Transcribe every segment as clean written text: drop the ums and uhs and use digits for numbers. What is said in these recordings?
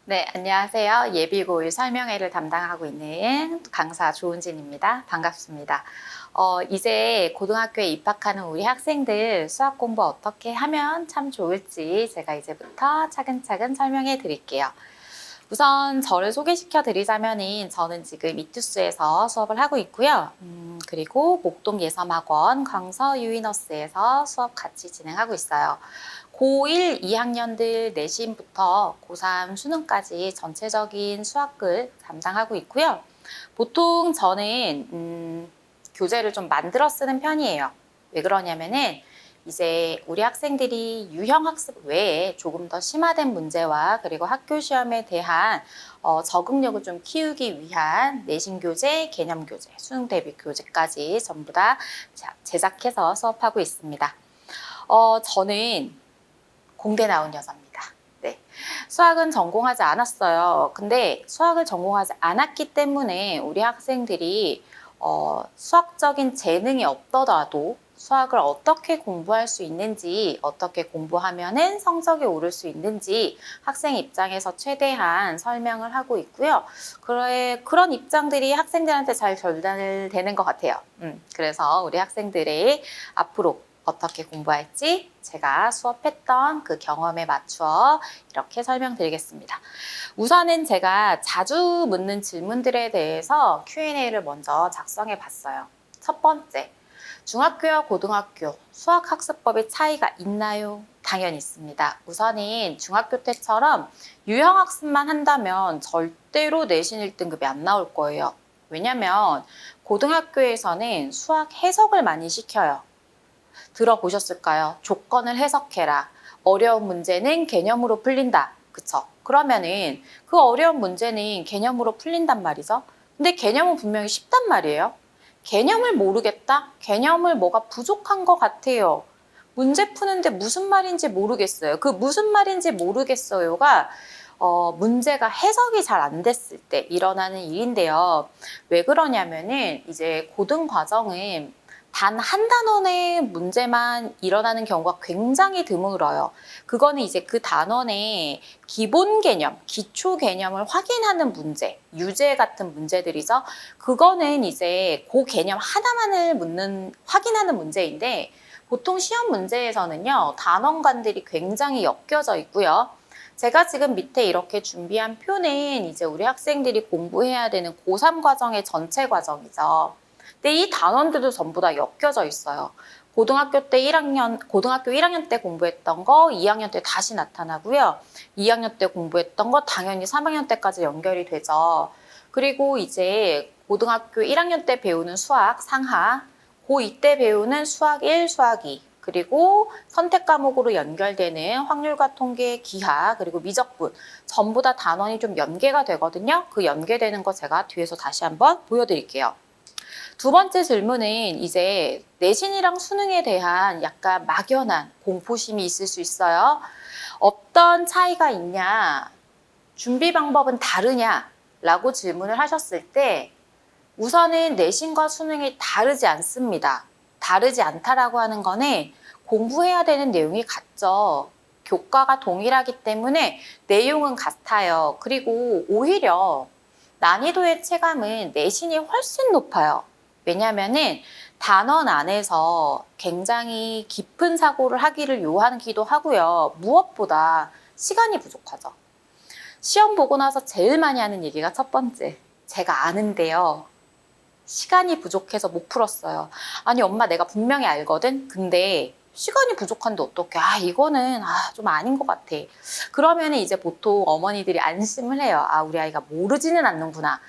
네, 안녕하세요. 예비고일 설명회를 담당하고 있는 강사 조은진입니다. 반갑습니다. 이제 고등학교에 입학하는 우리 학생들 수학 공부 어떻게 하면 참 좋을지 제가 이제부터 차근차근 설명해 드릴게요. 우선 저를 소개시켜 드리자면은 저는 지금 이투스에서 수업을 하고 있고요. 그리고 목동 예섬학원 광서 유이너스에서 수업 같이 진행하고 있어요. 고1 2학년들 내신부터 고3 수능까지 전체적인 수학을 담당하고 있고요. 보통 저는 교재를 좀 만들어 쓰는 편이에요. 왜 그러냐면은 이제 우리 학생들이 유형 학습 외에 조금 더 심화된 문제와 그리고 학교 시험에 대한 적응력을 좀 키우기 위한 내신 교재, 개념 교재, 수능 대비 교재까지 전부 다 제작해서 수업하고 있습니다. 저는 공대 나온 여자입니다. 네. 수학은 전공하지 않았어요. 근데 수학을 전공하지 않았기 때문에 우리 학생들이 수학적인 재능이 없더라도 수학을 어떻게 공부할 수 있는지, 어떻게 공부하면은 성적이 오를 수 있는지 학생 입장에서 최대한 설명을 하고 있고요. 그런 입장들이 학생들한테 잘 전달되는 것 같아요. 그래서 우리 학생들의 앞으로 어떻게 공부할지 제가 수업했던 그 경험에 맞추어 이렇게 설명드리겠습니다. 우선은 제가 자주 묻는 질문들에 대해서 Q&A를 먼저 작성해 봤어요. 첫 번째, 중학교와 고등학교 수학학습법의 차이가 있나요? 당연히 있습니다. 우선은 중학교 때처럼 유형학습만 한다면 절대로 내신 1등급이 안 나올 거예요. 왜냐면 고등학교에서는 수학 해석을 많이 시켜요. 들어보셨을까요? 조건을 해석해라. 어려운 문제는 개념으로 풀린다. 그쵸? 그러면은 그 어려운 문제는 개념으로 풀린단 말이죠. 근데 개념은 분명히 쉽단 말이에요. 개념을 모르겠다? 개념을 뭐가 부족한 것 같아요. 문제 푸는데 무슨 말인지 모르겠어요. 그 무슨 말인지 모르겠어요가 문제가 해석이 잘 안 됐을 때 일어나는 일인데요. 왜 그러냐면은 이제 고등 과정은 단 한 단원의 문제만 일어나는 경우가 굉장히 드물어요. 그거는 이제 그 단원의 기본 개념, 기초 개념을 확인하는 문제, 유제 같은 문제들이죠. 그거는 이제 그 개념 하나만을 확인하는 문제인데 보통 시험 문제에서는요, 단원간들이 굉장히 엮여져 있고요. 제가 지금 밑에 이렇게 준비한 표는 이제 우리 학생들이 공부해야 되는 고3 과정의 전체 과정이죠. 근데 이 단원들도 전부 다 엮여져 있어요. 고등학교 1학년 때 공부했던 거 2학년 때 다시 나타나고요. 2학년 때 공부했던 거 당연히 3학년 때까지 연결이 되죠. 그리고 이제 고등학교 1학년 때 배우는 수학 상하, 고2 때 배우는 수학 1, 수학 2, 그리고 선택 과목으로 연결되는 확률과 통계, 기하, 그리고 미적분 전부 다 단원이 좀 연계가 되거든요. 그 연계되는 거 제가 뒤에서 다시 한번 보여드릴게요. 두 번째 질문은 이제 내신이랑 수능에 대한 약간 막연한 공포심이 있을 수 있어요. 어떤 차이가 있냐, 준비 방법은 다르냐 라고 질문을 하셨을 때 우선은 내신과 수능이 다르지 않습니다. 다르지 않다라고 하는 거는 공부해야 되는 내용이 같죠. 교과가 동일하기 때문에 내용은 같아요. 그리고 오히려 난이도의 체감은 내신이 훨씬 높아요. 왜냐면은 단원 안에서 굉장히 깊은 사고를 하기를 요하기도 하고요. 무엇보다 시간이 부족하죠. 시험 보고 나서 제일 많이 하는 얘기가 첫 번째, 제가 아는데요. 시간이 부족해서 못 풀었어요. 아니 엄마 내가 분명히 알거든? 근데 시간이 부족한데 어떡해. 이거는 좀 아닌 것 같아. 그러면 이제 보통 어머니들이 안심을 해요. 우리 아이가 모르지는 않는구나.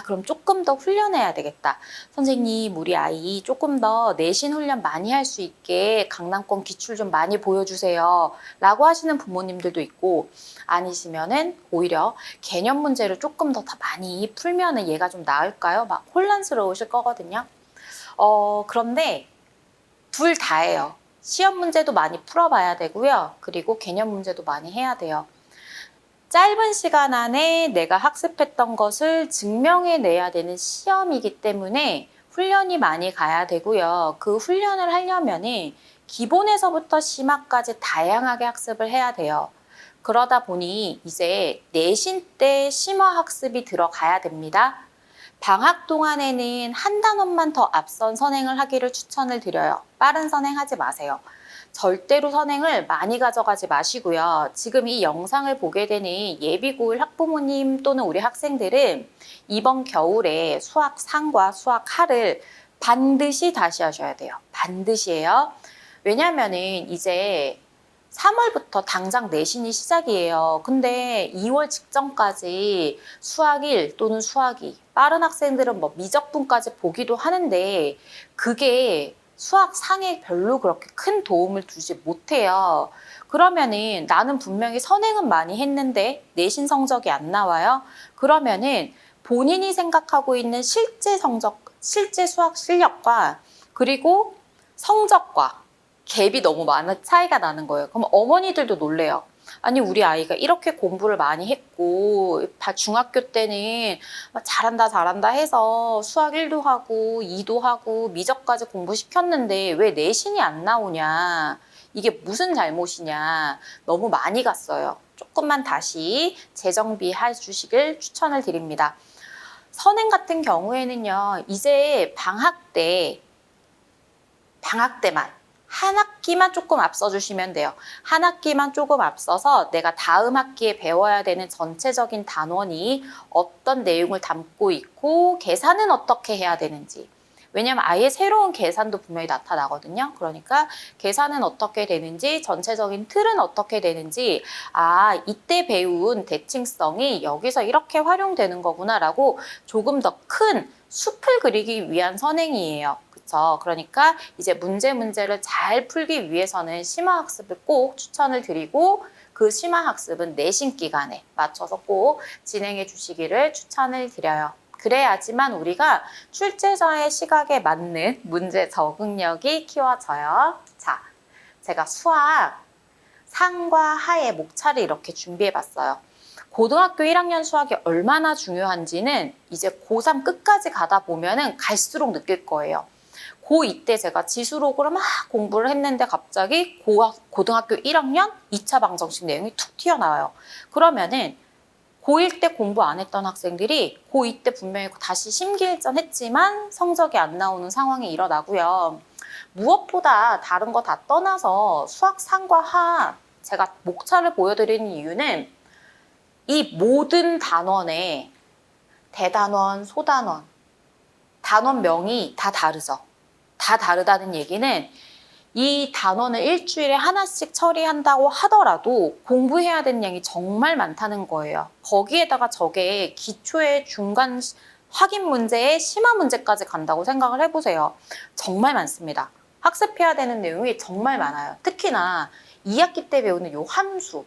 그럼 조금 더 훈련해야 되겠다. 선생님 우리 아이 조금 더 내신 훈련 많이 할 수 있게 강남권 기출 좀 많이 보여주세요. 라고 하시는 부모님들도 있고 아니시면은 오히려 개념 문제를 조금 더 많이 풀면은 얘가 좀 나을까요? 막 혼란스러우실 거거든요. 그런데 둘 다예요. 시험 문제도 많이 풀어봐야 되고요. 그리고 개념 문제도 많이 해야 돼요. 짧은 시간 안에 내가 학습했던 것을 증명해내야 되는 시험이기 때문에 훈련이 많이 가야 되고요. 그 훈련을 하려면은 기본에서부터 심화까지 다양하게 학습을 해야 돼요. 그러다 보니 이제 내신 때 심화학습이 들어가야 됩니다. 방학 동안에는 한 단원만 더 앞선 선행을 하기를 추천을 드려요. 빠른 선행하지 마세요. 절대로 선행을 많이 가져가지 마시고요. 지금 이 영상을 보게 되는 예비 고1 학부모님 또는 우리 학생들은 이번 겨울에 수학 상과 수학 하를 반드시 다시 하셔야 돼요. 반드시예요. 왜냐면은 이제 3월부터 당장 내신이 시작이에요. 근데 2월 직전까지 수학 1 또는 수학 2, 빠른 학생들은 뭐 미적분까지 보기도 하는데 그게 수학 상에 별로 그렇게 큰 도움을 주지 못해요. 그러면은 나는 분명히 선행은 많이 했는데 내신 성적이 안 나와요. 그러면은 본인이 생각하고 있는 실제 성적, 실제 수학 실력과 그리고 성적과 갭이 너무 많은 차이가 나는 거예요. 그럼 어머니들도 놀래요. 아니 우리 아이가 이렇게 공부를 많이 했고 중학교 때는 막 잘한다 잘한다 해서 수학 1도 하고 2도 하고 미적까지 공부시켰는데 왜 내신이 안 나오냐. 이게 무슨 잘못이냐. 너무 많이 갔어요. 조금만 다시 재정비해 주시길 추천을 드립니다. 선행 같은 경우에는요. 이제 방학 때만 한 학기만 조금 앞서주시면 돼요. 한 학기만 조금 앞서서 내가 다음 학기에 배워야 되는 전체적인 단원이 어떤 내용을 담고 있고 계산은 어떻게 해야 되는지. 왜냐면 아예 새로운 계산도 분명히 나타나거든요. 그러니까 계산은 어떻게 되는지, 전체적인 틀은 어떻게 되는지, 아, 이때 배운 대칭성이 여기서 이렇게 활용되는 거구나라고 조금 더 큰 숲을 그리기 위한 선행이에요. 그쵸? 그러니까 이제 문제를 잘 풀기 위해서는 심화학습을 꼭 추천을 드리고 그 심화학습은 내신 기간에 맞춰서 꼭 진행해 주시기를 추천을 드려요. 그래야지만 우리가 출제자의 시각에 맞는 문제 적응력이 키워져요. 자, 제가 수학 상과 하의 목차를 이렇게 준비해 봤어요. 고등학교 1학년 수학이 얼마나 중요한지는 이제 고3 끝까지 가다 보면은 갈수록 느낄 거예요. 고2 때 제가 지수록으로 막 공부를 했는데 갑자기 고등학교 1학년 2차 방정식 내용이 툭 튀어나와요. 그러면은 고1 때 공부 안 했던 학생들이 고2 때 분명히 다시 심기일전 했지만 성적이 안 나오는 상황이 일어나고요. 무엇보다 다른 거 다 떠나서 수학 상과 하 제가 목차를 보여드리는 이유는 이 모든 단원에 대단원, 소단원, 단원명이 다 다르죠. 다 다르다는 얘기는 이 단원을 일주일에 하나씩 처리한다고 하더라도 공부해야 되는 양이 정말 많다는 거예요. 거기에다가 저게 기초의 중간 확인 문제에 심화 문제까지 간다고 생각을 해보세요. 정말 많습니다. 학습해야 되는 내용이 정말 많아요. 특히나 2학기 때 배우는 요 함수.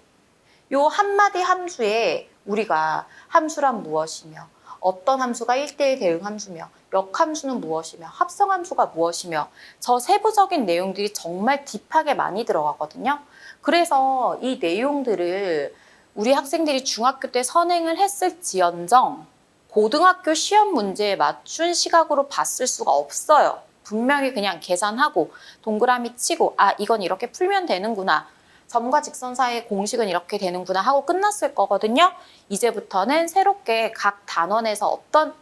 요 한마디 함수에 우리가 함수란 무엇이며 어떤 함수가 1대1 대응 함수며 역함수는 무엇이며 합성함수가 무엇이며 저 세부적인 내용들이 정말 딥하게 많이 들어가거든요. 그래서 이 내용들을 우리 학생들이 중학교 때 선행을 했을지언정 고등학교 시험 문제에 맞춘 시각으로 봤을 수가 없어요. 분명히 그냥 계산하고 동그라미 치고 아 이건 이렇게 풀면 되는구나. 점과 직선 사이의 공식은 이렇게 되는구나 하고 끝났을 거거든요. 이제부터는 새롭게 각 단원에서 어떤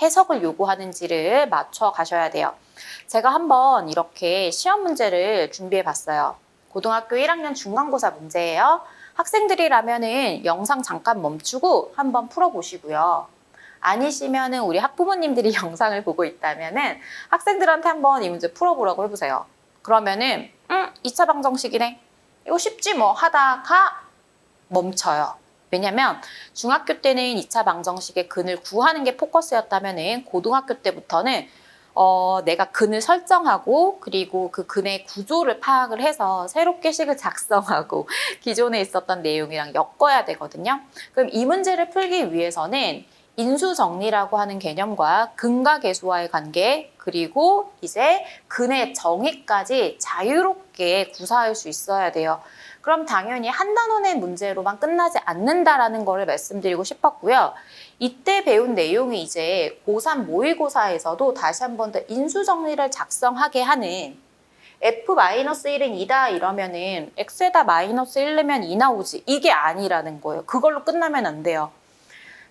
해석을 요구하는지를 맞춰 가셔야 돼요. 제가 한번 이렇게 시험 문제를 준비해 봤어요. 고등학교 1학년 중간고사 문제예요. 학생들이라면은 영상 잠깐 멈추고 한번 풀어보시고요. 아니시면은 우리 학부모님들이 영상을 보고 있다면은 학생들한테 한번 이 문제 풀어보라고 해보세요. 그러면은 2차 방정식이네. 이거 쉽지 뭐 하다가 멈춰요. 왜냐면 중학교 때는 2차 방정식의 근을 구하는 게 포커스였다면은 고등학교 때부터는 내가 근을 설정하고 그리고 그 근의 구조를 파악을 해서 새롭게 식을 작성하고 기존에 있었던 내용이랑 엮어야 되거든요. 그럼 이 문제를 풀기 위해서는 인수정리라고 하는 개념과 근과 계수와의 관계 그리고 이제 근의 정의까지 자유롭게 구사할 수 있어야 돼요. 그럼 당연히 한 단원의 문제로만 끝나지 않는다라는 거를 말씀드리고 싶었고요. 이때 배운 내용이 이제 고3 모의고사에서도 다시 한 번 더 인수정리를 작성하게 하는 F-1은 2다 이러면은 X에다 마이너스 1 넣으면 2 나오지. 이게 아니라는 거예요. 그걸로 끝나면 안 돼요.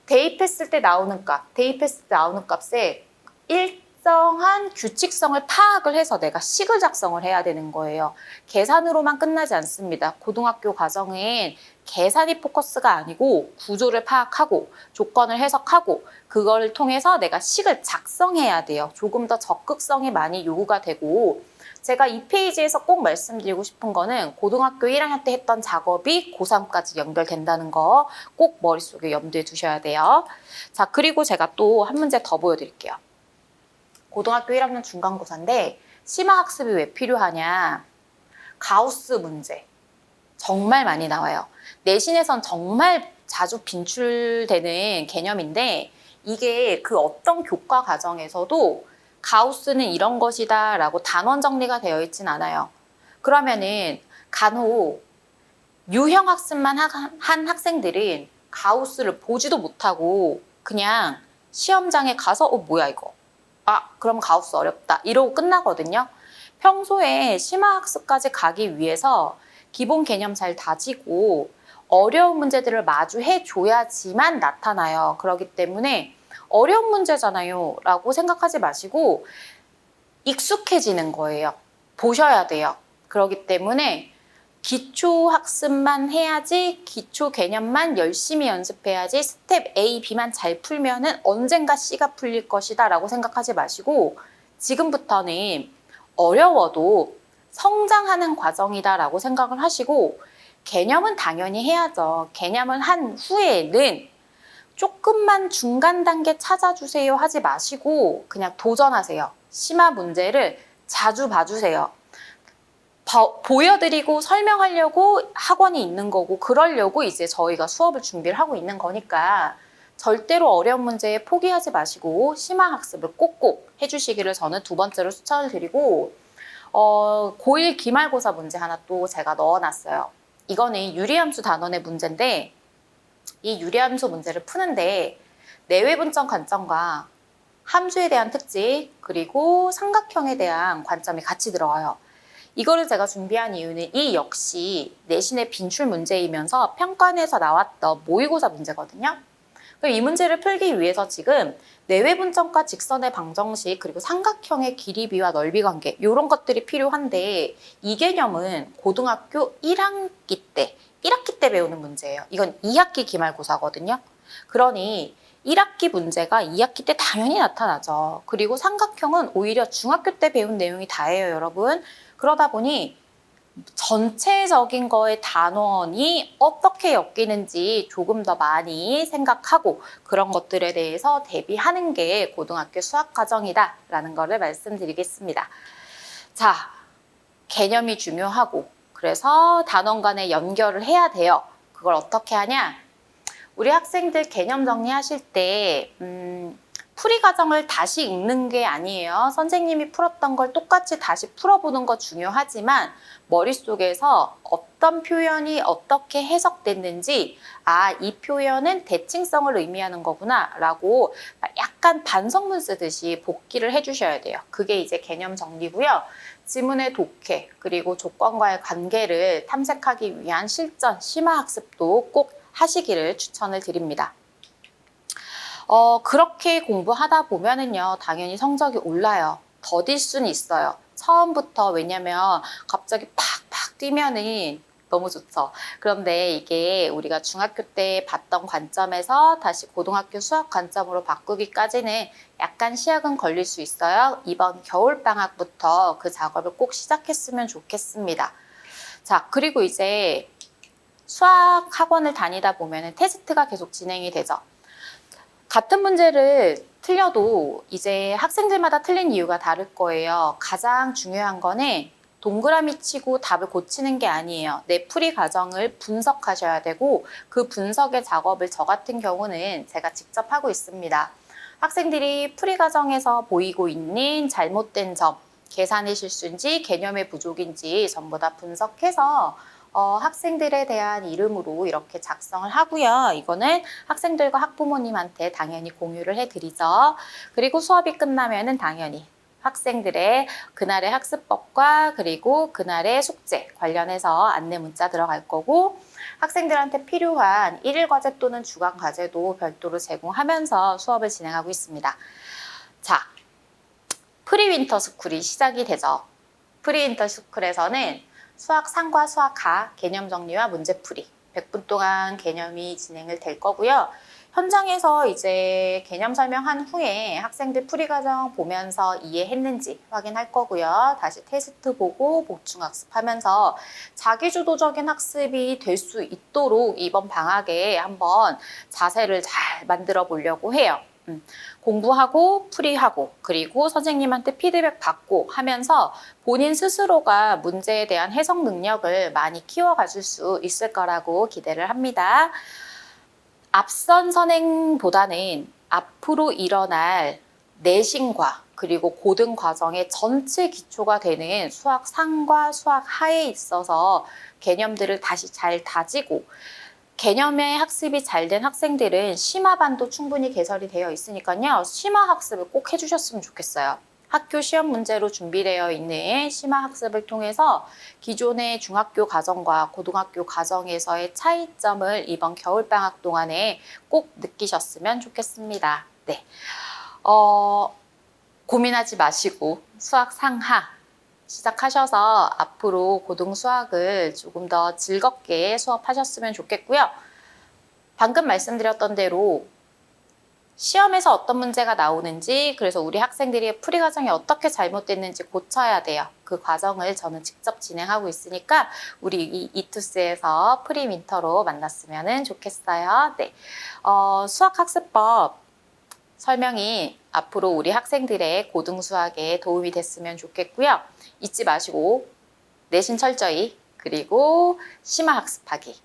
대입했을 때 나오는 값, 대입했을 때 나오는 값에 일정한 규칙성을 파악을 해서 내가 식을 작성을 해야 되는 거예요. 계산으로만 끝나지 않습니다. 고등학교 과정은 계산이 포커스가 아니고 구조를 파악하고 조건을 해석하고 그걸 통해서 내가 식을 작성해야 돼요. 조금 더 적극성이 많이 요구가 되고 제가 이 페이지에서 꼭 말씀드리고 싶은 거는 고등학교 1학년 때 했던 작업이 고3까지 연결된다는 거 꼭 머릿속에 염두에 두셔야 돼요. 자, 그리고 제가 또 한 문제 더 보여드릴게요. 고등학교 1학년 중간고사인데 심화학습이 왜 필요하냐? 가우스 문제 정말 많이 나와요. 내신에선 정말 자주 빈출되는 개념인데 이게 그 어떤 교과 과정에서도 가우스는 이런 것이다 라고 단원 정리가 되어 있진 않아요. 그러면은 간혹 유형 학습만 한 학생들은 가우스를 보지도 못하고 그냥 시험장에 가서 뭐야 이거. 아, 그럼 가우스 어렵다. 이러고 끝나거든요. 평소에 심화학습까지 가기 위해서 기본 개념 잘 다지고 어려운 문제들을 마주해 줘야지만 나타나요. 그렇기 때문에 어려운 문제잖아요 라고 생각하지 마시고 익숙해지는 거예요. 보셔야 돼요. 그렇기 때문에 기초 학습만 해야지, 기초 개념만 열심히 연습해야지, 스텝 A, B만 잘 풀면은 언젠가 C가 풀릴 것이다 라고 생각하지 마시고 지금부터는 어려워도 성장하는 과정이다 라고 생각을 하시고 개념은 당연히 해야죠. 개념을 한 후에는 조금만 중간 단계 찾아주세요 하지 마시고 그냥 도전하세요. 심화 문제를 자주 봐주세요. 보여드리고 설명하려고 학원이 있는 거고 그러려고 이제 저희가 수업을 준비를 하고 있는 거니까 절대로 어려운 문제에 포기하지 마시고 심화학습을 꼭꼭 해주시기를 저는 두 번째로 추천을 드리고 고1 기말고사 문제 하나 또 제가 넣어놨어요. 이거는 유리함수 단원의 문제인데 이 유리함수 문제를 푸는데 내외분점 관점과 함수에 대한 특징 그리고 삼각형에 대한 관점이 같이 들어와요. 이거를 제가 준비한 이유는 이 역시 내신의 빈출 문제이면서 평가원에서 나왔던 모의고사 문제거든요. 이 문제를 풀기 위해서 지금 내외분점과 직선의 방정식 그리고 삼각형의 길이 비와 넓이 관계 이런 것들이 필요한데 이 개념은 고등학교 1학기 때 배우는 문제예요. 이건 2학기 기말고사거든요. 그러니 1학기 문제가 2학기 때 당연히 나타나죠. 그리고 삼각형은 오히려 중학교 때 배운 내용이 다예요, 여러분. 그러다 보니 전체적인 거의 단원이 어떻게 엮이는지 조금 더 많이 생각하고 그런 것들에 대해서 대비하는 게 고등학교 수학 과정이다라는 거를 말씀드리겠습니다. 자, 개념이 중요하고 그래서 단원 간에 연결을 해야 돼요. 그걸 어떻게 하냐? 우리 학생들 개념 정리하실 때 풀이 과정을 다시 읽는 게 아니에요. 선생님이 풀었던 걸 똑같이 다시 풀어보는 거 중요하지만 머릿속에서 어떤 표현이 어떻게 해석됐는지 이 표현은 대칭성을 의미하는 거구나 라고 약간 반성문 쓰듯이 복기를 해주셔야 돼요. 그게 이제 개념 정리고요. 지문의 독해 그리고 조건과의 관계를 탐색하기 위한 실전, 심화학습도 꼭 하시기를 추천을 드립니다. 그렇게 공부하다 보면은요, 당연히 성적이 올라요. 더딜 수는 있어요. 처음부터, 왜냐면 갑자기 팍팍 뛰면은 너무 좋죠. 그런데 이게 우리가 중학교 때 봤던 관점에서 다시 고등학교 수학 관점으로 바꾸기까지는 약간 시약은 걸릴 수 있어요. 이번 겨울방학부터 그 작업을 꼭 시작했으면 좋겠습니다. 자, 그리고 이제 수학 학원을 다니다 보면은 테스트가 계속 진행이 되죠. 같은 문제를 틀려도 이제 학생들마다 틀린 이유가 다를 거예요. 가장 중요한 거는 동그라미 치고 답을 고치는 게 아니에요. 내 풀이 과정을 분석하셔야 되고 그 분석의 작업을 저 같은 경우는 제가 직접 하고 있습니다. 학생들이 풀이 과정에서 보이고 있는 잘못된 점, 계산의 실수인지 개념의 부족인지 전부 다 분석해서 학생들에 대한 이름으로 이렇게 작성을 하고요. 이거는 학생들과 학부모님한테 당연히 공유를 해드리죠. 그리고 수업이 끝나면은 당연히 학생들의 그날의 학습법과 그리고 그날의 숙제 관련해서 안내 문자 들어갈 거고 학생들한테 필요한 1일 과제 또는 주간 과제도 별도로 제공하면서 수업을 진행하고 있습니다. 자, 프리윈터 스쿨이 시작이 되죠. 프리윈터 스쿨에서는 수학 상과 수학 하 개념 정리와 문제풀이 100분 동안 개념이 진행을 될 거고요. 현장에서 이제 개념 설명한 후에 학생들 풀이 과정 보면서 이해했는지 확인할 거고요. 다시 테스트 보고 보충 학습하면서 자기주도적인 학습이 될 수 있도록 이번 방학에 한번 자세를 잘 만들어 보려고 해요. 공부하고 풀이하고 그리고 선생님한테 피드백 받고 하면서 본인 스스로가 문제에 대한 해석 능력을 많이 키워가줄 수 있을 거라고 기대를 합니다. 앞선 선행보다는 앞으로 일어날 내신과 그리고 고등 과정의 전체 기초가 되는 수학 상과 수학 하에 있어서 개념들을 다시 잘 다지고 개념의 학습이 잘 된 학생들은 심화반도 충분히 개설이 되어 있으니까요. 심화 학습을 꼭 해주셨으면 좋겠어요. 학교 시험 문제로 준비되어 있는 심화 학습을 통해서 기존의 중학교 과정과 고등학교 과정에서의 차이점을 이번 겨울방학 동안에 꼭 느끼셨으면 좋겠습니다. 네, 고민하지 마시고 수학 상하 시작하셔서 앞으로 고등 수학을 조금 더 즐겁게 수업하셨으면 좋겠고요. 방금 말씀드렸던 대로 시험에서 어떤 문제가 나오는지 그래서 우리 학생들이 풀이 과정이 어떻게 잘못됐는지 고쳐야 돼요. 그 과정을 저는 직접 진행하고 있으니까 우리 이 이투스에서 프리윈터로 만났으면 좋겠어요. 네, 수학학습법 설명이 앞으로 우리 학생들의 고등 수학에 도움이 됐으면 좋겠고요. 잊지 마시고 내신 철저히 그리고 심화학습하기.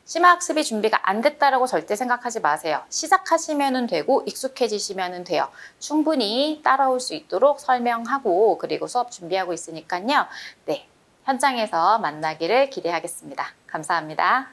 심화학습이 준비가 안 됐다라고 절대 생각하지 마세요. 시작하시면 되고 익숙해지시면 돼요. 충분히 따라올 수 있도록 설명하고 그리고 수업 준비하고 있으니까요. 네, 현장에서 만나기를 기대하겠습니다. 감사합니다.